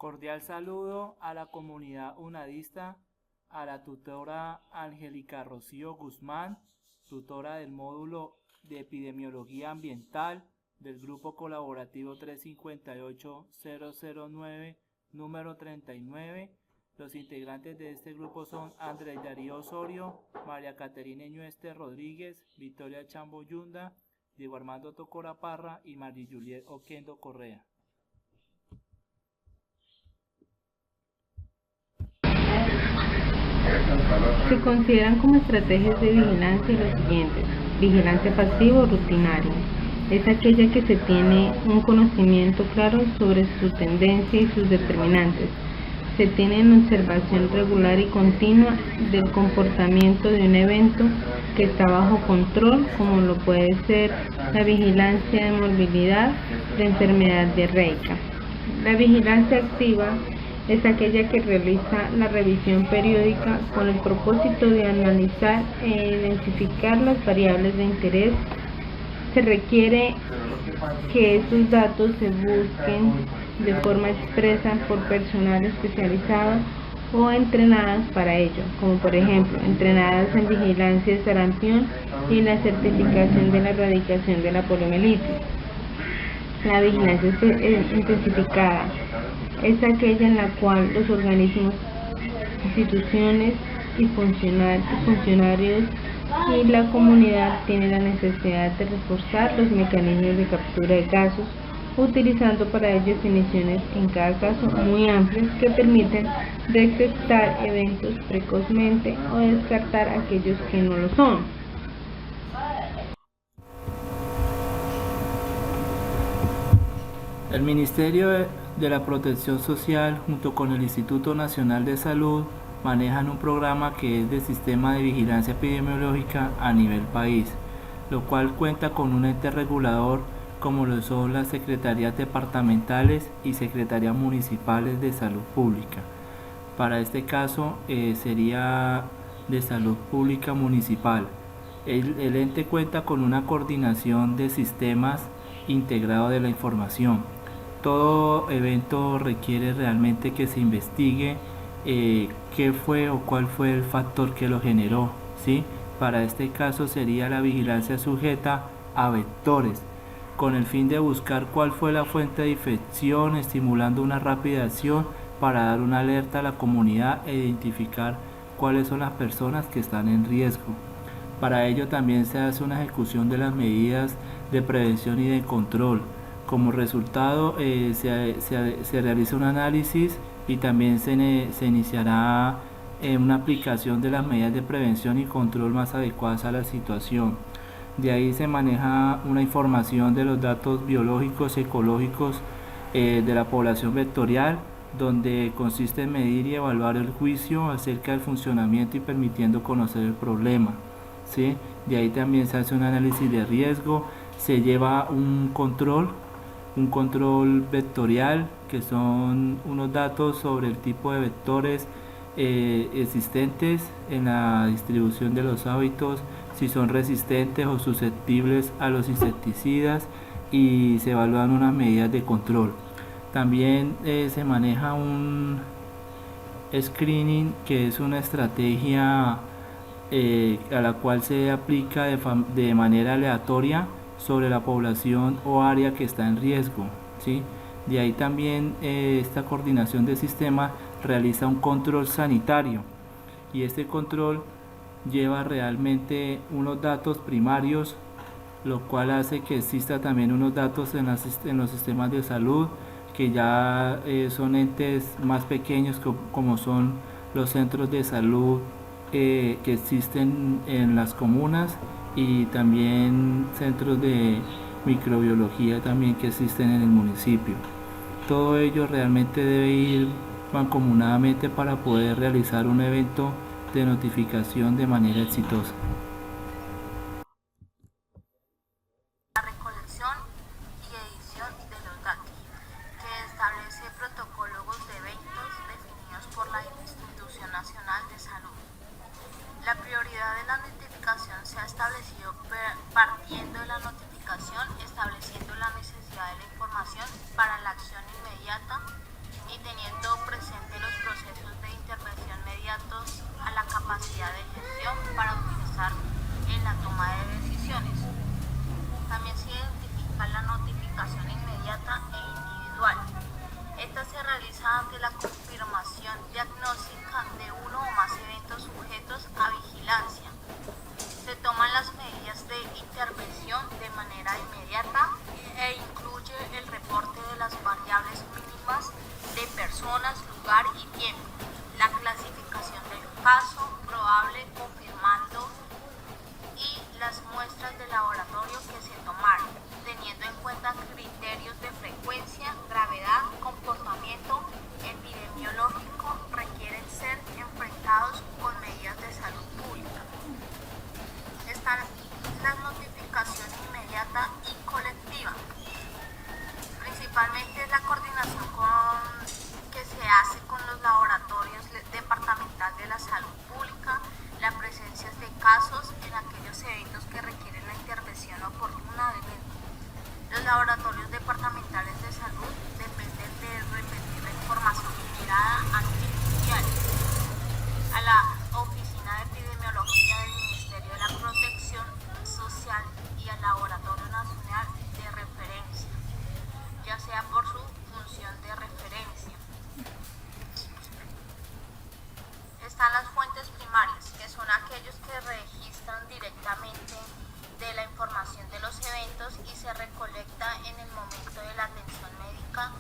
Cordial saludo a la comunidad unadista, a la tutora Angélica Rocío Guzmán, tutora del módulo de epidemiología ambiental del grupo colaborativo 358-009, número 39. Los integrantes de este grupo son Andrés Darío Osorio, María Caterina Ñueste Rodríguez, Victoria Chambo Yunda, Diego Armando Tocora Parra y María Juliet Oquendo Correa. Se consideran como estrategias de vigilancia los siguientes. Vigilancia pasivo rutinaria. Es aquella que se tiene un conocimiento claro sobre su tendencia y sus determinantes. Se tiene en observación regular y continua del comportamiento de un evento que está bajo control, como lo puede ser la vigilancia de morbilidad de enfermedad diarreica. La vigilancia activa es aquella que realiza la revisión periódica con el propósito de analizar e identificar las variables de interés. Se requiere que esos datos se busquen de forma expresa por personal especializado o entrenadas para ello, como por ejemplo, entrenadas en vigilancia de sarampión y en la certificación de la erradicación de la poliomielitis. La vigilancia intensificada es aquella en la cual los organismos, instituciones y funcionarios y la comunidad tienen la necesidad de reforzar los mecanismos de captura de casos, utilizando para ello definiciones en cada caso muy amplias que permiten detectar eventos precozmente o descartar aquellos que no lo son. El Ministerio de la Protección Social junto con el Instituto Nacional de Salud manejan un programa que es de sistema de vigilancia epidemiológica a nivel país, lo cual cuenta con un ente regulador como lo son las secretarías departamentales y secretarías municipales de salud pública. Para este caso sería de salud pública municipal. El ente cuenta con una coordinación de sistemas integrado de la información. Todo evento requiere realmente que se investigue qué fue o cuál fue el factor que lo generó, ¿sí? Para este caso sería la vigilancia sujeta a vectores, con el fin de buscar cuál fue la fuente de infección, estimulando una rápida acción para dar una alerta a la comunidad e identificar cuáles son las personas que están en riesgo. Para ello también se hace una ejecución de las medidas de prevención y de control. Como resultado se realiza un análisis y también se iniciará una aplicación de las medidas de prevención y control más adecuadas a la situación. De ahí se maneja una información de los datos biológicos, ecológicos de la población vectorial, donde consiste en medir y evaluar el juicio acerca del funcionamiento y permitiendo conocer el problema, ¿sí? De ahí también se hace un análisis de riesgo, se lleva un control vectorial, que son unos datos sobre el tipo de vectores existentes en la distribución de los hábitos, si son resistentes o susceptibles a los insecticidas, y se evalúan unas medidas de control. También se maneja un screening, que es una estrategia a la cual se aplica de manera aleatoria sobre la población o área que está en riesgo, ¿sí? De ahí también esta coordinación de sistema realiza un control sanitario, y este control lleva realmente unos datos primarios, lo cual hace que exista también unos datos en los sistemas de salud, que ya son entes más pequeños como son los centros de salud que existen en las comunas, y también centros de microbiología también que existen en el municipio. Todo ello realmente debe ir mancomunadamente para poder realizar un evento de notificación de manera exitosa. La recolección y edición de los datos, que establece protocolos de eventos definidos por la Institución Nacional de Salud. La prioridad de la notificación se ha establecido partiendo de la notificación, estableciendo la necesidad de la información para la acción inmediata y teniendo presente los procesos de intervención mediatos a la capacidad de gestión para utilizar en la toma de decisiones. También se identifica la notificación inmediata e individual. Esta se realiza ante la confirmación diagnóstica de uno o más eventos sujetos a vigilancia. Se toman las medidas de intervención de manera inmediata e incluye el reporte de las variables mínimas de personas, lugar y tiempo, la clasificación del caso probable confirmando y las muestras de laboratorio que se tomaron, teniendo en cuenta criterios de frecuencia, gravedad, comportamiento epidemiológico, requieren ser enfrentados con medidas de salud pública. Están la notificación inmediata y colectiva. Principalmente la coordinación que se hace con los laboratorios departamentales de la salud pública, la presencia de casos en aquellos eventos que requieren la intervención oportuna del ente. Los laboratorios departamentales de salud dependen de repetir la información generada a nivel mundial a la Oficina de Epidemiología del Ministerio de la Protección Social y al Laboratorio Nacional de Referencia, ya sea por su función de referencia. Están las fuentes primarias, que son aquellos que registran directamente de la información de los eventos y se recolecta en el momento de la atención médica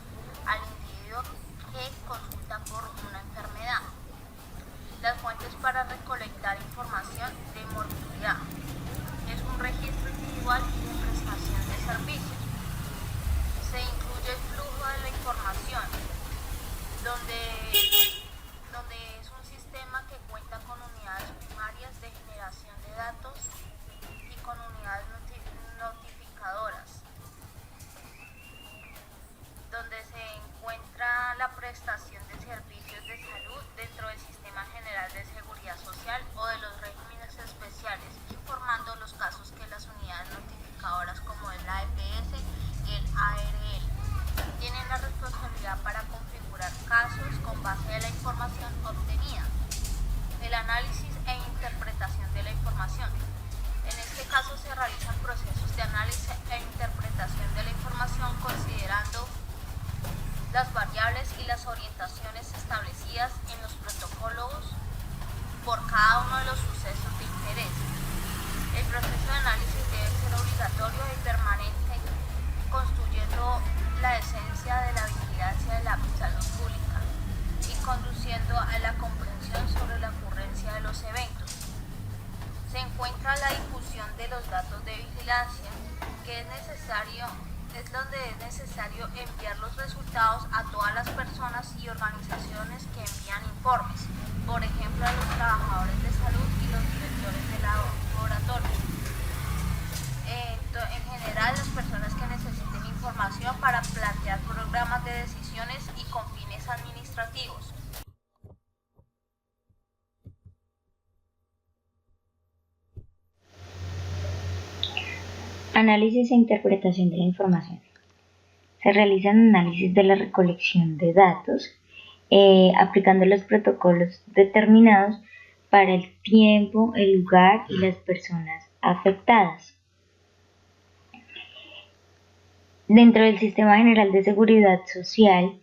al individuo que consulta por una enfermedad. Las fuentes para recolectar información de morbilidad. Es un registro individual de prestación de servicios. Se incluye el flujo de la información, donde es un sistema que cuenta con unidades primarias de generación de datos y con unidades notificadoras, donde se encuentra la prestación de servicios de salud dentro del Sistema General de Seguridad Social o de los regímenes especiales, informando los casos que las unidades notificadoras como es la EPS y el ARL tienen la responsabilidad para configurar casos con base en la información obtenida. El análisis e interpretación de la información. En este caso se realizan procesos de análisis e interpretación de la información considerando las variables y las orientaciones establecidas en los protocolos por cada uno de los sucesos de interés. El proceso de análisis debe ser obligatorio y permanente, construyendo la esencia de la vigilancia de la salud pública y conduciendo a la comprensión sobre la ocurrencia de los eventos. Se encuentra la difusión de los datos de vigilancia, que es donde es necesario enviar los resultados a todas las personas y organizaciones que envían informes, por ejemplo a los trabajadores de salud y los directores de laboratorio. En general, las personas que necesiten información para plantear programas de decisiones y con fines administrativos. Análisis e interpretación de la información. Se realizan análisis de la recolección de datos aplicando los protocolos determinados para el tiempo, el lugar y las personas afectadas. Dentro del Sistema General de Seguridad Social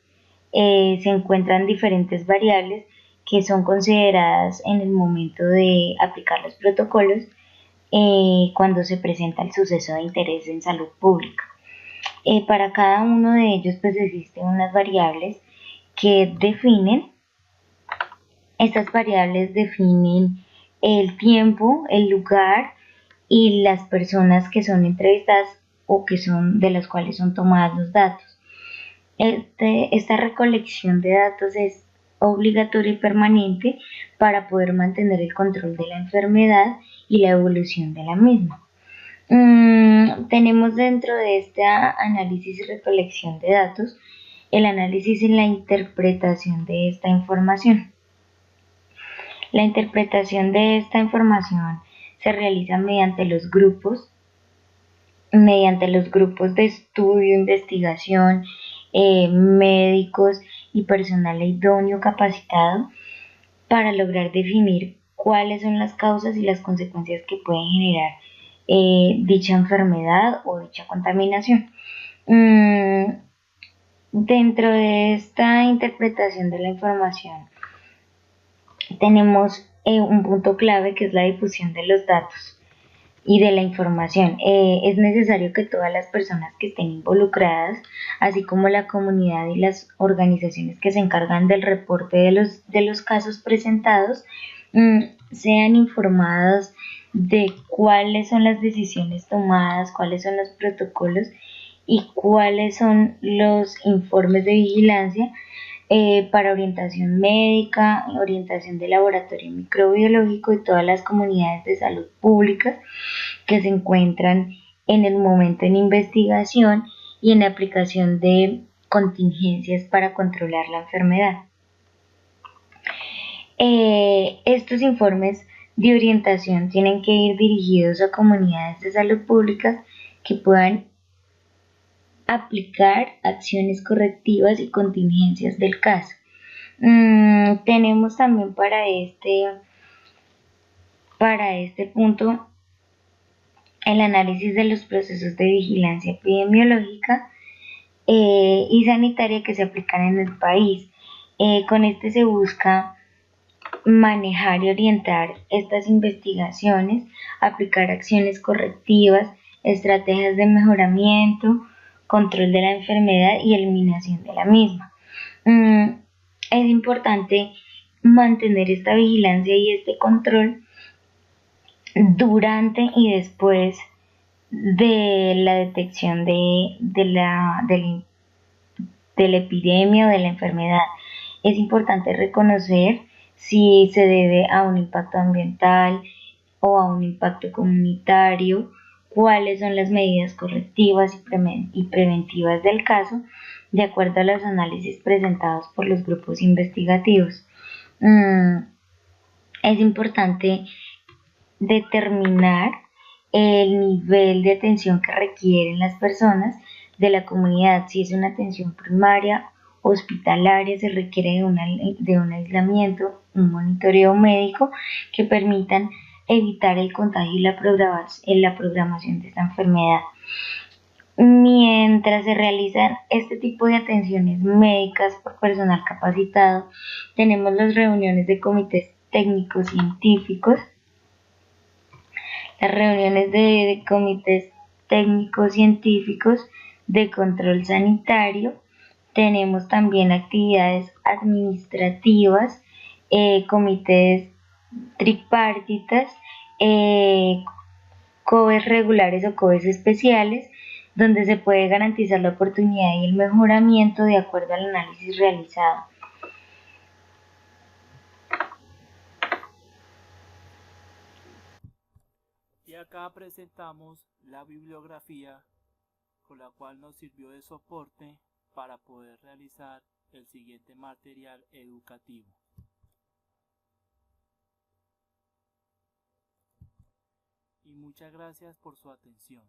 se encuentran diferentes variables que son consideradas en el momento de aplicar los protocolos cuando se presenta el suceso de interés en salud pública. Para cada uno de ellos pues existen unas variables que definen, estas variables definen el tiempo, el lugar y las personas que son entrevistadas o que son de las cuales son tomados los datos. Esta recolección de datos es obligatoria y permanente para poder mantener el control de la enfermedad y la evolución de la misma. Tenemos dentro de este análisis y recolección de datos el análisis y la interpretación de esta información. La interpretación de esta información se realiza mediante los grupos de estudio, investigación, médicos y personal idóneo capacitado para lograr definir cuáles son las causas y las consecuencias que pueden generar dicha enfermedad o dicha contaminación. Dentro de esta interpretación de la información tenemos un punto clave, que es la difusión de los datos y de la información. Es necesario que todas las personas que estén involucradas, así como la comunidad y las organizaciones que se encargan del reporte de los casos presentados, sean informadas de cuáles son las decisiones tomadas, cuáles son los protocolos y cuáles son los informes de vigilancia para orientación médica, orientación de laboratorio microbiológico y todas las comunidades de salud públicas que se encuentran en el momento en investigación y en aplicación de contingencias para controlar la enfermedad. Estos informes de orientación tienen que ir dirigidos a comunidades de salud pública que puedan aplicar acciones correctivas y contingencias del caso. Tenemos también para este punto el análisis de los procesos de vigilancia epidemiológica y sanitaria que se aplican en el país. Con este se busca manejar y orientar estas investigaciones, aplicar acciones correctivas, estrategias de mejoramiento, control de la enfermedad y eliminación de la misma. Es importante mantener esta vigilancia y este control durante y después de la detección de la epidemia o de la enfermedad. Es importante reconocer si se debe a un impacto ambiental o a un impacto comunitario, cuáles son las medidas correctivas y preventivas del caso, de acuerdo a los análisis presentados por los grupos investigativos. Es importante determinar el nivel de atención que requieren las personas de la comunidad. Si es una atención primaria, hospitalaria, se requiere de un aislamiento, un monitoreo médico que permitan evitar el contagio y la programación de esta enfermedad. Mientras se realizan este tipo de atenciones médicas por personal capacitado, tenemos las reuniones de comités técnicos científicos. Las reuniones de comités técnicos científicos de control sanitario. Tenemos también actividades administrativas, comités tripartitas, COEs regulares o COEs especiales, donde se puede garantizar la oportunidad y el mejoramiento de acuerdo al análisis realizado. Y acá presentamos la bibliografía con la cual nos sirvió de soporte para poder realizar el siguiente material educativo. Y muchas gracias por su atención.